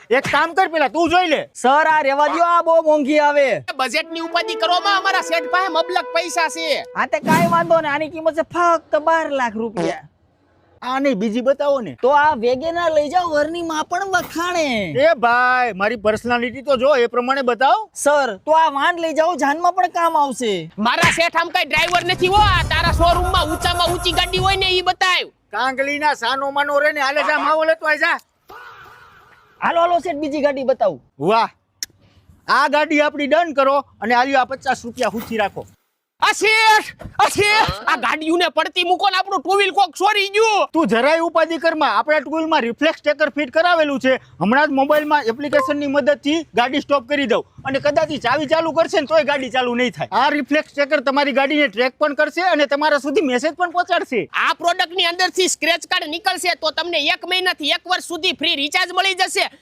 એક કામ કર, પેલા તું જોઈ લે. સર આ રેવા દ્યો, આ બહુ મોંઘી આવે. બજેટ ની ઉપાધિ કરવામાં અમારા શેઠ પાસે મબલક પૈસા છે. આ તે કાંઈ વાંધો ને, આની કિંમત છે ફક્ત 12 લાખ રૂપિયા. આ નહીં, બીજી બતાવો ને. તો આ વેગેનાર લઈ જાઓ, ઘરની માં પણ વખાણે. એ ભાઈ, મારી પર્સનાલિટી તો જો, એ પ્રમાણે બતાવ. સર તો આ વાન લઈ જાઓ, જાનમાં પણ કામ આવશે. મારા શેઠ આમ કઈ ડ્રાઈવર નથી હો. આ તારા શોરૂમ માં ઊંચામાં ઊંચી ગાડી હોય ને ઈ બતાવ. કાંગલીના સાનો માનો રે ને, હાલે જા માવો લેતો આય જા. હાલો હાલો શેઠ, બીજી ગાડી બતાવું. વાહ, આ ગાડી આપણી ડન કરો અને આલ્યો આ 50 રૂપિયા હુથી રાખો. આ શેઠ આ ગાડીઓને પડતી મૂકો ને, આપણું ટુ વ્હીલ કોક ચોરી ગયું. તું જરાય ઉપાધિ કરમાં, આપણા ટુ વ્હીલમાં રિફ્લેક્સ સ્ટેકર ફિટ કરાવેલું છે. હમણાં જ મોબાઈલમાં એપ્લિકેશનની મદદથી ગાડી સ્ટોપ કરી દઉં અને કદાચ ઈ ચાવી ચાલુ કરશે ને તોય ગાડી ચાલુ નહીં થાય. આ રિફ્લેક્સ સ્ટેકર તમારી ગાડીને ટ્રેક પણ કરશે અને તમારા સુધી મેસેજ પણ પહોંચાડશે. આ પ્રોડક્ટ ની અંદરથી સ્ક્રેચ કાર્ડ નીકળશે તો તમને 1 મહિનાથી 1 વર્ષ સુધી ફ્રી રિચાર્જ મળી જશે.